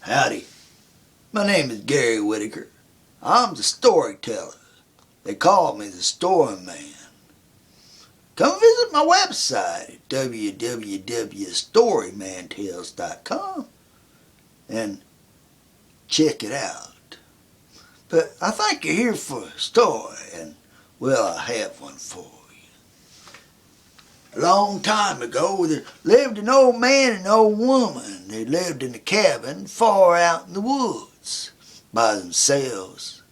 Howdy, my name is Gary Whitaker. I'm the storyteller. They call me the Storyman. Come visit my website at www.storymantales.com and check it out. But I think you're here for a story, and well, I have one for you. A long time ago, there lived an old man and an old woman. They lived in a cabin far out in the woods by themselves.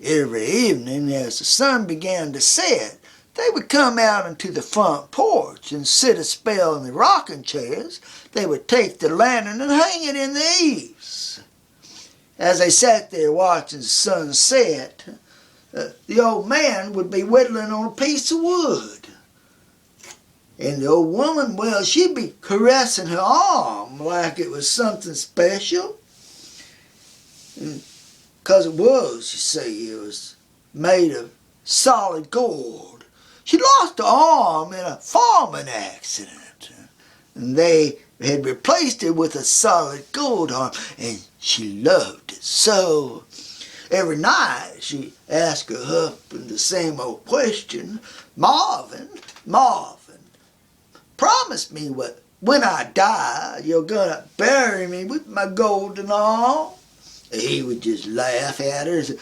Every evening, as the sun began to set, they would come out into the front porch and sit a spell in the rocking chairs. They would take the lantern and hang it in the eaves. As they sat there watching the sun set, the old man would be whittling on a piece of wood. And the old woman, well, she'd be caressing her arm like it was something special. Because it was, you see, it was made of solid gold. She lost her arm in a farming accident. And they had replaced it with a solid gold arm. And she loved it so. Every night she asked her husband the same old question. Marvin, promise me when I die, you're going to bury me with my golden arm. He would just laugh at her and say,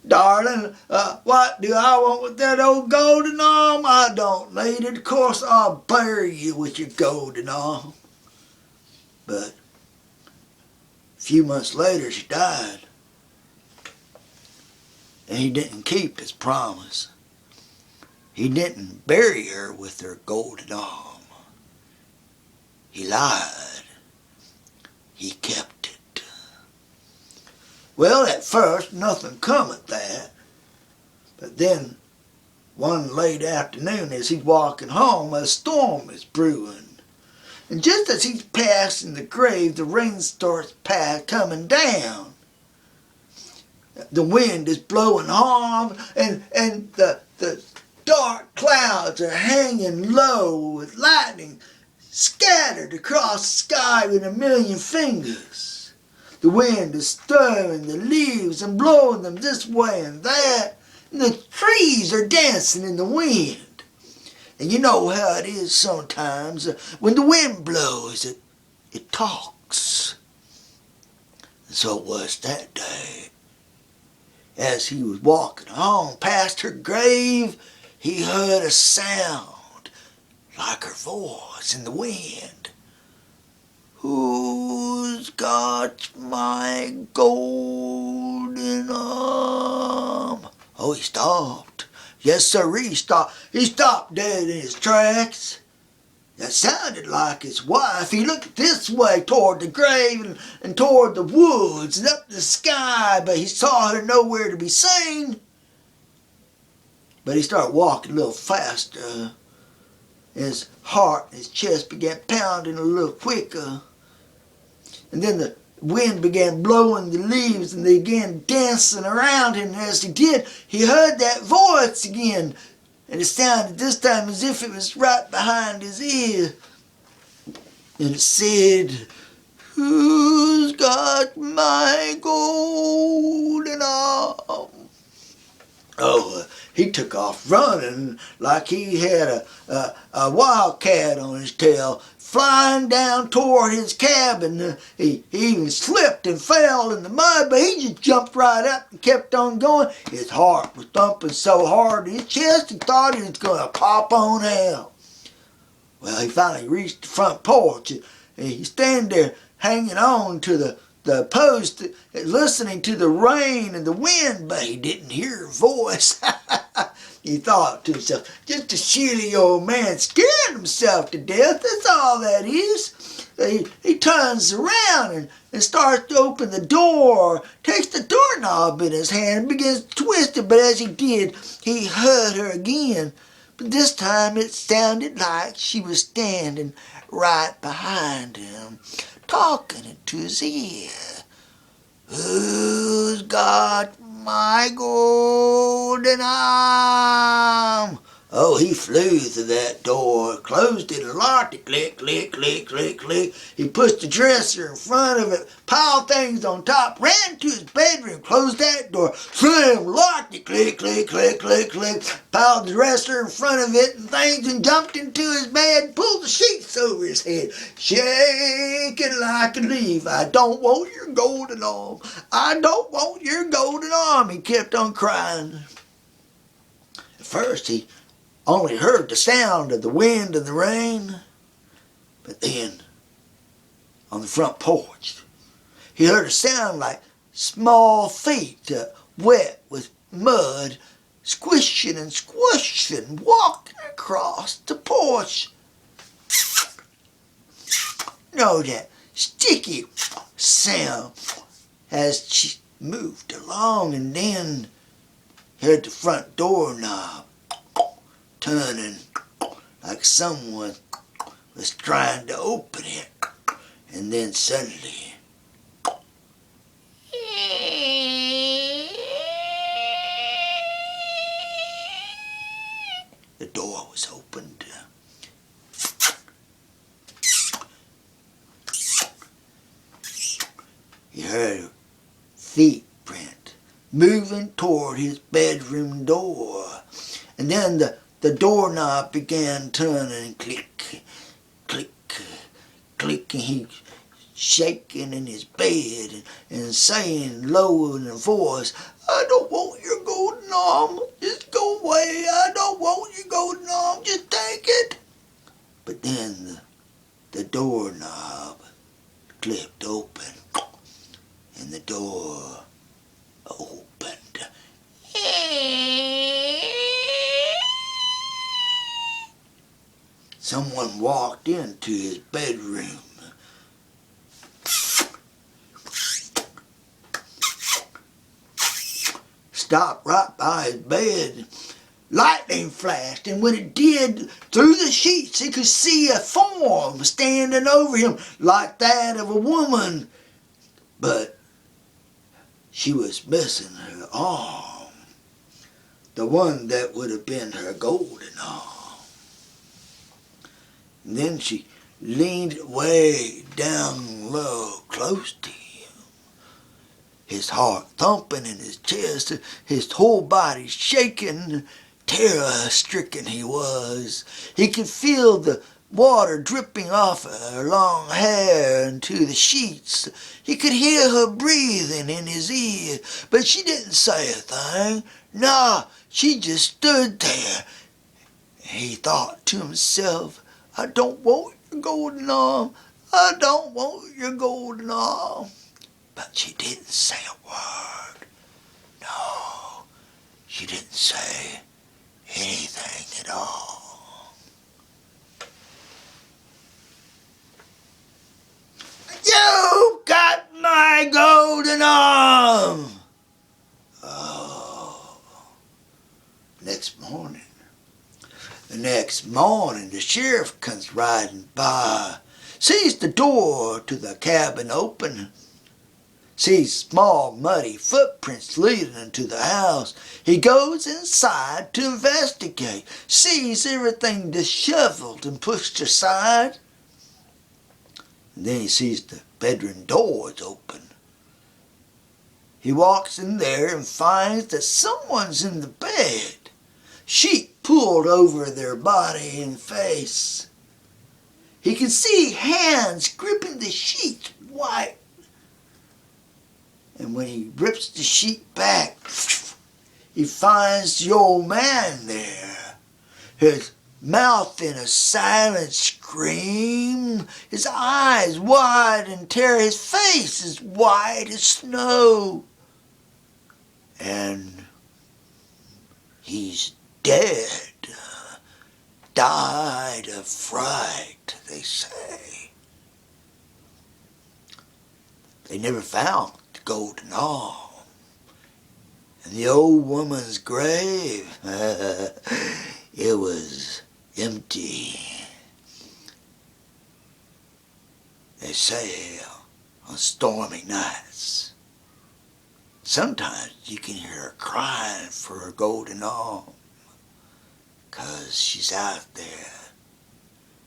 darling, what do I want with that old golden arm? I don't need it. Of course, I'll bury you with your golden arm. But a few months later, she died. And he didn't keep his promise. He didn't bury her with her golden arm. He lied. He kept it. Well, at first, nothing come of that. But then, one late afternoon, as he's walking home, a storm is brewing. And just as he's passing the grave, the rain starts coming down. The wind is blowing hard, and the dark clouds are hanging low with lightning scattered across the sky with a million fingers. The wind is stirring the leaves and blowing them this way and that, and the trees are dancing in the wind. And you know how it is sometimes. When the wind blows, it talks. And so it was that day. As he was walking home past her grave, he heard a sound like her voice in the wind. Who's got my golden arm? Oh, he stopped. Yes, sir, he stopped. He stopped dead in his tracks. That sounded like his wife. He looked this way toward the grave and toward the woods and up the sky, but he saw her nowhere to be seen. But he started walking a little faster. His heart and his chest began pounding a little quicker. And then the wind began blowing the leaves and they began dancing around him. And as he did, he heard that voice again. And it sounded this time as if it was right behind his ear. And it said, who's got my golden arm? Oh, he took off running like he had a wildcat on his tail, flying down toward his cabin. He even slipped and fell in the mud, but he just jumped right up and kept on going. His heart was thumping so hard in his chest he thought he was going to pop on out. Well, he finally reached the front porch, and he's standing there hanging on to the post, listening to the rain and the wind, but he didn't hear her voice. He thought to himself, just a silly old man scaring himself to death, that's all that is. He turns around and starts to open the door, takes the doorknob in his hand and begins to twist it, but as he did, he heard her again. But this time it sounded like she was standing right behind him, talking into his ear. Who's got my golden arm? Oh, he flew through that door, closed it, and locked it. Click, click, click, click, click. He pushed the dresser in front of it, piled things on top, ran to his bedroom, closed that door, slammed, locked it. Click, click, click, click, click. Piled the dresser in front of it and things and jumped into his bed, pulled the sheets over his head, shaking like a leaf. I don't want your golden arm. I don't want your golden arm. He kept on crying. At first, he only heard the sound of the wind and the rain, but then on the front porch he heard a sound like small feet wet with mud squishing and squishing, walking across the porch. No, that sticky sound as she moved along, and then heard the front doorknob turning like someone was trying to open it, and then suddenly the door was opened. He heard feet print moving toward his bedroom door, and then the doorknob began turning, click, click, click, and he shaking in his bed and saying low in a voice, I don't want your golden arm, just go away, I don't want your golden arm, just take it. But then the doorknob clipped open, and the door opened. Someone walked into his bedroom. Stopped right by his bed. Lightning flashed, and when it did, through the sheets he could see a form standing over him like that of a woman. But she was missing her arm, the one that would have been her golden arm. And then she leaned way down low, close to him, his heart thumping in his chest, his whole body shaking. Terror-stricken he was. He could feel the water dripping off her long hair into the sheets. He could hear her breathing in his ear, but she didn't say a thing. No, she just stood there. He thought to himself, I don't want your golden arm. I don't want your golden arm. But she didn't say a word. No, she didn't say anything at all. You got my golden arm! Oh. The next morning, the sheriff comes riding by, sees the door to the cabin open, sees small muddy footprints leading into the house. He goes inside to investigate, sees everything disheveled and pushed aside. And then he sees the bedroom door is open. He walks in there and finds that someone's in the bed, sheet pulled over their body and face. He can see hands gripping the sheet white. And when he rips the sheet back, he finds the old man there, his mouth in a silent scream, his eyes wide in terror, his face as white as snow. And he's dead, died of fright, they say. They never found the golden arm. And the old woman's grave, it was empty. They say on stormy nights, sometimes you can hear her crying for her golden arm. 'cause she's out there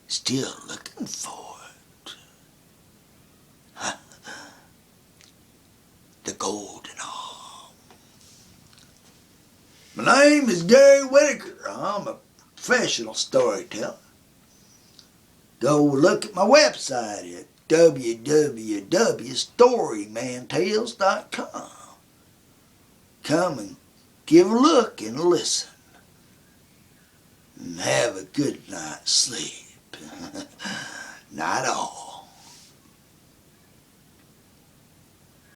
still looking for it. The golden arm. My name is Gary Whitaker. I'm a professional storyteller. Go look at my website at www.storymantales.com. Come and give a look and listen. And have a good night's sleep. Night all.